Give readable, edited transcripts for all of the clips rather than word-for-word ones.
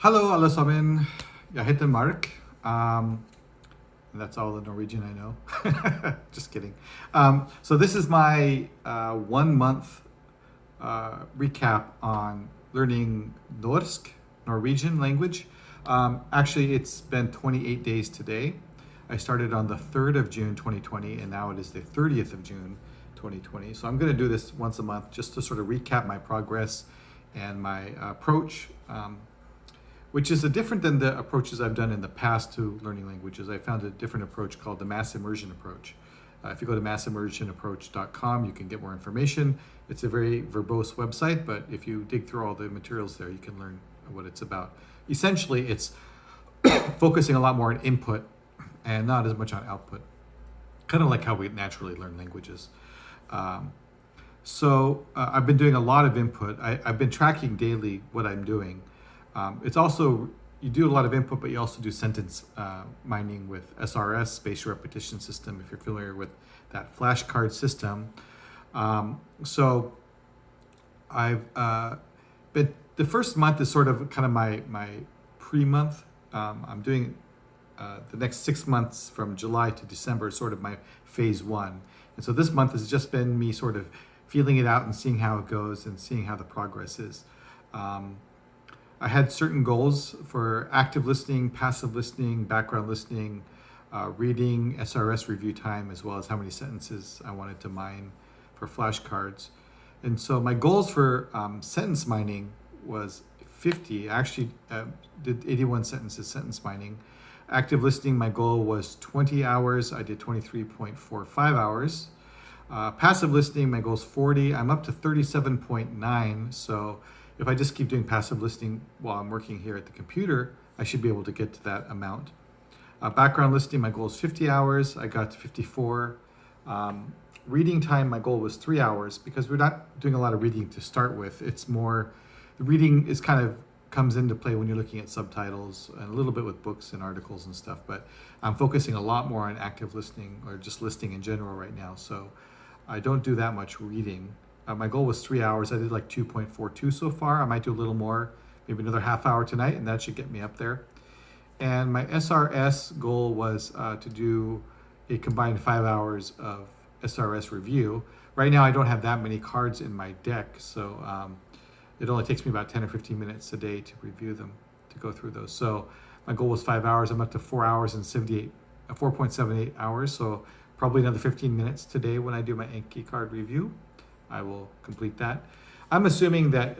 Hallo alle sammen. Jeg heter Mark. And that's all the Norwegian I know. Just kidding. So this is my 1 month recap on learning Norsk, Norwegian language. Actually, it's been 28 days today. I started on the 3rd of June 2020, and now it is the 30th of June 2020. So I'm going to do this once a month just to sort of recap my progress and my approach, which is different than the approaches I've done in the past to learning languages. I found a different approach called the Mass Immersion Approach. If you go to massimmersionapproach.com, you can get more information. It's a very verbose website, but if you dig through all the materials there, you can learn what it's about. Essentially, it's focusing a lot more on input and not as much on output, kind of like how we naturally learn languages. So I've been doing a lot of input. I've been tracking daily what I'm doing. It's also, you do a lot of input, but you also do sentence mining with SRS, spatial repetition system, if you're familiar with that flashcard system. So I've been, the first month is sort of kind of my pre-month. I'm doing the next 6 months from July to December, sort of my phase one. And so this month has just been me sort of feeling it out and seeing how it goes and seeing how the progress is. I had certain goals for active listening, passive listening, background listening, reading, SRS review time, as well as how many sentences I wanted to mine for flashcards. And so my goals for sentence mining was 50. I actually did 81 sentences sentence mining. Active listening, my goal was 20 hours. I did 23.45 hours. Passive listening, my goal is 40. I'm up to 37.9. So if I just keep doing passive listening while I'm working here at the computer, I should be able to get to that amount. Background listening, my goal is 50 hours. I got to 54. Reading time, my goal was 3 hours because we're not doing a lot of reading to start with. It's more, the reading is kind of comes into play when you're looking at subtitles and a little bit with books and articles and stuff, but I'm focusing a lot more on active listening or just listening in general right now. So I don't do that much reading. My goal was 3 hours. I did like 2.42 so far. I might do a little more, maybe another half hour tonight, and that should get me up there. And my SRS goal was to do a combined 5 hours of SRS review. Right now, I don't have that many cards in my deck, so it only takes me about 10 or 15 minutes a day to review them, to go through those. So my goal was 5 hours. I'm up to 4 hours and 4.78 hours. So probably another 15 minutes today when I do my Enki card review. I will complete that. I'm assuming that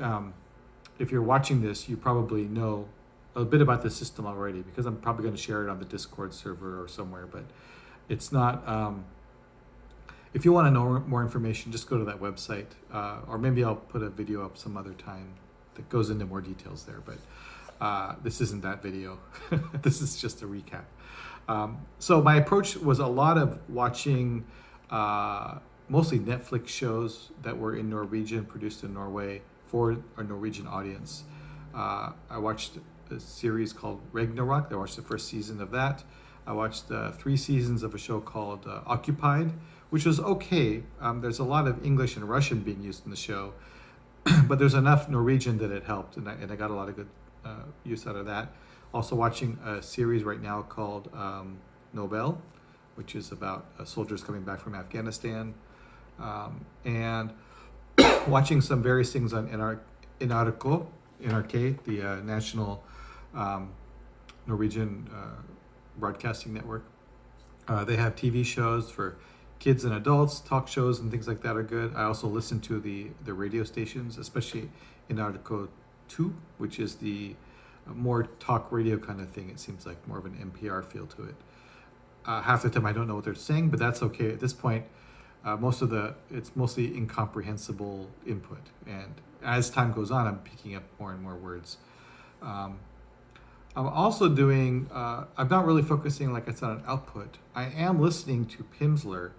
if you're watching this, you probably know a bit about the system already because I'm probably going to share it on the Discord server or somewhere, but it's not, if you want to know more information, just go to that website, or maybe I'll put a video up some other time that goes into more details there, but this isn't that video. This is just a recap. So my approach was a lot of watching mostly Netflix shows that were in Norwegian, produced in Norway for a Norwegian audience. I watched a series called Ragnarok. I watched the first season of that. I watched 3 seasons of a show called Occupied, which was okay. There's a lot of English and Russian being used in the show, but there's enough Norwegian that it helped, and I got a lot of good use out of that. Also watching a series right now called Nobel, which is about soldiers coming back from Afghanistan, and watching some various things on NRK, the national Norwegian broadcasting network. They have TV shows for kids and adults, talk shows and things like that are good. I also listen to the radio stations, especially in NRK 2, which is the more talk radio kind of thing. It seems like more of an NPR feel to it. Half the time I don't know what they're saying, but that's okay at this point. It's mostly incomprehensible input, and as time goes on, I'm picking up more and more words. I'm also doing, I'm not really focusing, like I said, on output. I am listening to Pimsleur,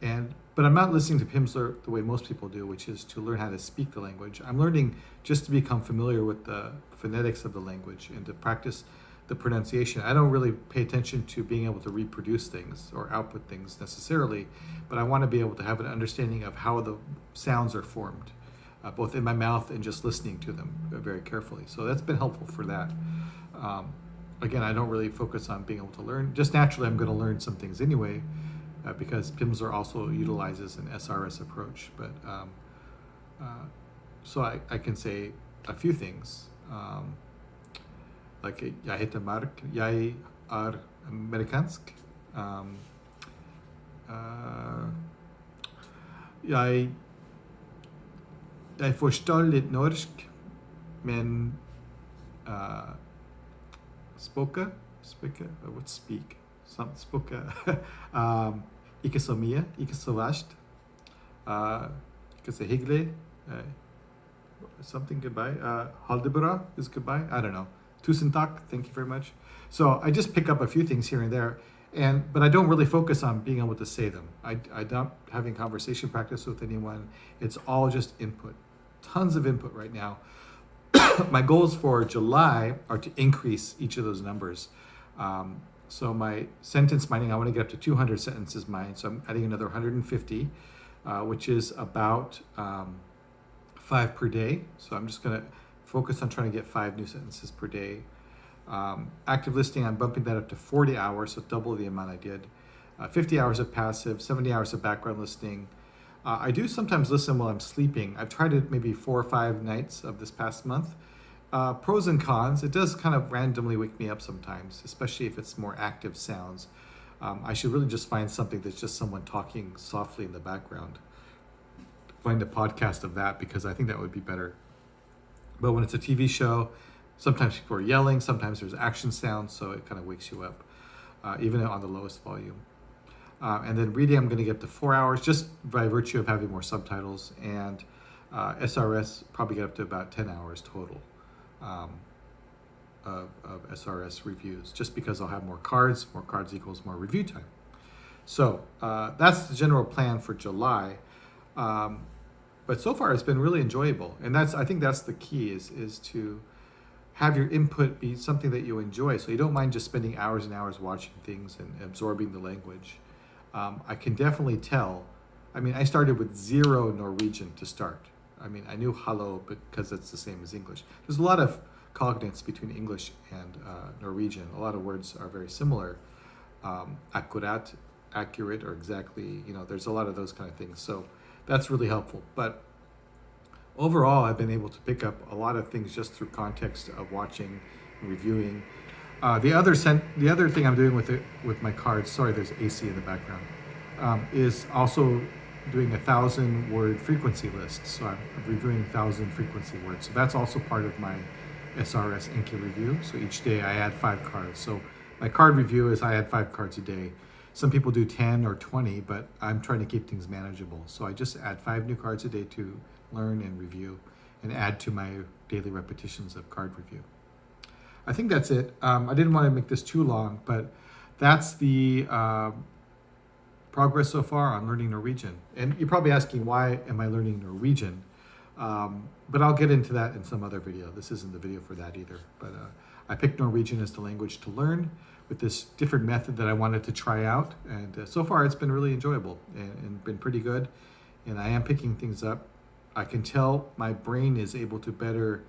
but I'm not listening to Pimsleur the way most people do, which is to learn how to speak the language. I'm learning just to become familiar with the phonetics of the language and to practice the pronunciation. I don't really pay attention to being able to reproduce things or output things necessarily, but I want to be able to have an understanding of how the sounds are formed. both in my mouth and just listening to them very carefully. So that's been helpful for that. Again, I don't really focus on being able to learn. Just naturally, I'm going to learn some things anyway, because Pimsleur also utilizes an SRS approach. But so I can say a few things, like jeg heter Mark, jeg amerikansk. Jeg forstår litt norsk, men spoke, ikke så mye, ikke så verst, ikke så hyggelig, something goodbye, ha det bra is goodbye, I don't know, tusen takk, thank you very much. So I just pick up a few things here and there, but I don't really focus on being able to say them. I don't having conversation practice with anyone. It's all just input. Tons of input right now. My goals for July are to increase each of those numbers. So my sentence mining, I want to get up to 200 sentences mined. So I'm adding another 150, which is about 5 per day. So I'm just going to focus on trying to get 5 new sentences per day. Active listening, I'm bumping that up to 40 hours, so double the amount I did. 50 hours of passive, 70 hours of background listening. I do sometimes listen while I'm sleeping. I've tried it maybe 4 or 5 nights of this past month. Pros and cons, it does kind of randomly wake me up sometimes, especially if it's more active sounds. I should really just find something that's just someone talking softly in the background. Find a podcast of that, because I think that would be better. But when it's a TV show, sometimes people are yelling, sometimes there's action sounds, so it kind of wakes you up, even on the lowest volume. And then reading, I'm going to get up to 4 hours, just by virtue of having more subtitles, and SRS probably get up to about 10 hours total of SRS reviews, just because I'll have more cards equals more review time. So that's the general plan for July. But so far it's been really enjoyable, and I think that's the key, is to have your input be something that you enjoy, so you don't mind just spending hours and hours watching things and absorbing the language. I can definitely tell. I mean, I started with 0 Norwegian to start. I mean, I knew hello because it's the same as English. There's a lot of cognates between English and Norwegian. A lot of words are very similar. Akkurat, accurate, or exactly, there's a lot of those kind of things. So that's really helpful. But overall, I've been able to pick up a lot of things just through context of watching and reviewing. The other thing I'm doing with my cards, sorry, there's AC in the background, is also doing 1,000-word frequency list. So I'm reviewing 1,000 frequency words. So that's also part of my SRS Enki review. So each day I add 5 cards. So my card review is I add 5 cards a day. Some people do 10 or 20, but I'm trying to keep things manageable. So I just add 5 new cards a day to learn and review, and add to my daily repetitions of card review. I think that's it. I didn't want to make this too long, but that's the progress so far on learning Norwegian. And you're probably asking, why am I learning Norwegian? But I'll get into that in some other video. This isn't the video for that either. But I picked Norwegian as the language to learn with this different method that I wanted to try out. And so far it's been really enjoyable and been pretty good. And I am picking things up. I can tell my brain is able to better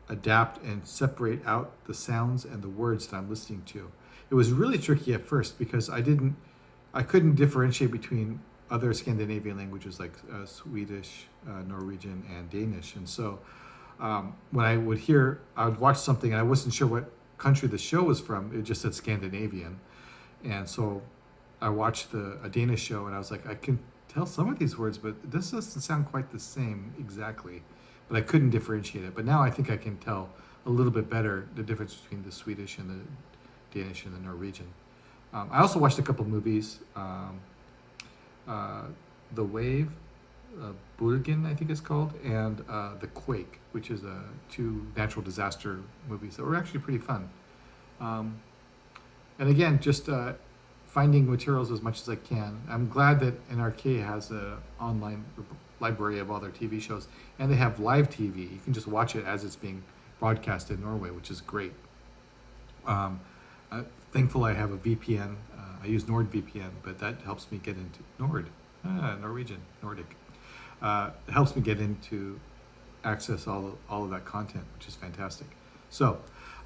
adapt and separate out the sounds and the words that I'm listening to. It was really tricky at first because I couldn't differentiate between other Scandinavian languages like Swedish, Norwegian, and Danish. And so when I would watch something and I wasn't sure what country the show was from, it just said Scandinavian. And so I watched a Danish show and I was like, I can tell some of these words, but this doesn't sound quite the same exactly. But I couldn't differentiate it. But now I think I can tell a little bit better the difference between the Swedish and the Danish and the Norwegian. I also watched a couple movies. The Wave, Bulgen, I think it's called, and The Quake, which is 2 natural disaster movies that were actually pretty fun. And again, just finding materials as much as I can. I'm glad that NRK has an online library of all their TV shows, and they have live TV. You can just watch it as it's being broadcast in Norway, which is great. Thankful I have a VPN. I use NordVPN, but that helps me get into Norwegian, Nordic. It helps me get into access all of that content, which is fantastic. So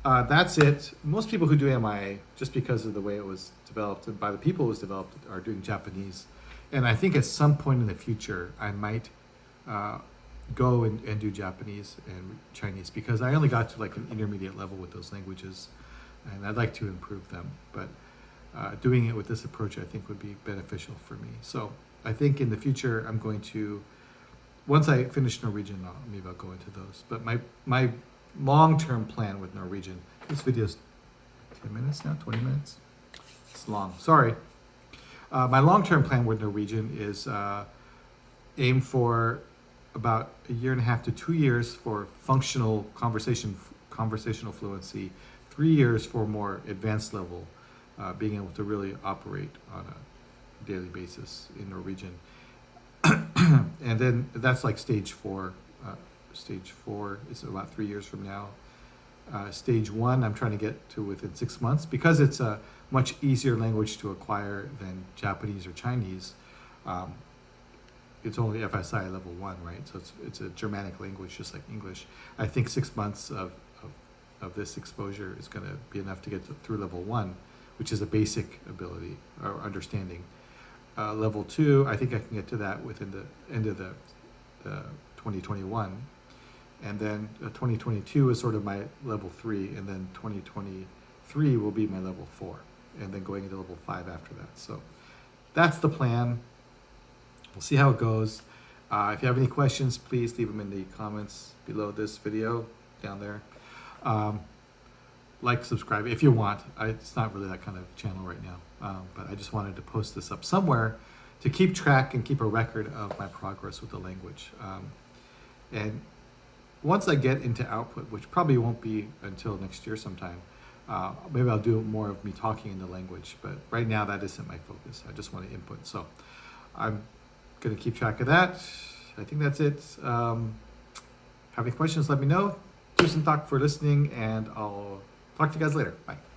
that's it. Most people who do MI, just because of the way it was developed and by the people it was developed, are doing Japanese. And I think at some point in the future, I might go and do Japanese and Chinese, because I only got to like an intermediate level with those languages, and I'd like to improve them. But doing it with this approach, I think, would be beneficial for me. So I think in the future, I'm going to, once I finish Norwegian, maybe I'll go into those. But my long-term plan with Norwegian, this video's 10 minutes now, 20 minutes? It's long, sorry. My long-term plan with Norwegian is aim for about 1.5 to 2 years for functional conversational fluency, 3 years for more advanced level, being able to really operate on a daily basis in Norwegian. And then that's like stage 4. Stage 4 is about 3 years from now. Stage 1, I'm trying to get to within 6 months, because it's a much easier language to acquire than Japanese or Chinese. It's only FSI level 1, right? So it's a Germanic language, just like English. I think 6 months of this exposure is going to be enough to get through level 1, which is a basic ability or understanding. Level 2, I think I can get to that within the end of the 2021. And then 2022 is sort of my level 3, and then 2023 will be my level 4, and then going into level 5 after that. So that's the plan. We'll see how it goes. If you have any questions, please leave them in the comments below this video down there. Like, subscribe if you want. It's not really that kind of channel right now, but I just wanted to post this up somewhere to keep track and keep a record of my progress with the language. And once I get into output, which probably won't be until next year sometime, maybe I'll do more of me talking in the language, but right now that isn't my focus. I just want to input. So I'm going to keep track of that. I think that's it. Have any questions, let me know. Tusen takk for listening, and I'll talk to you guys later. Bye.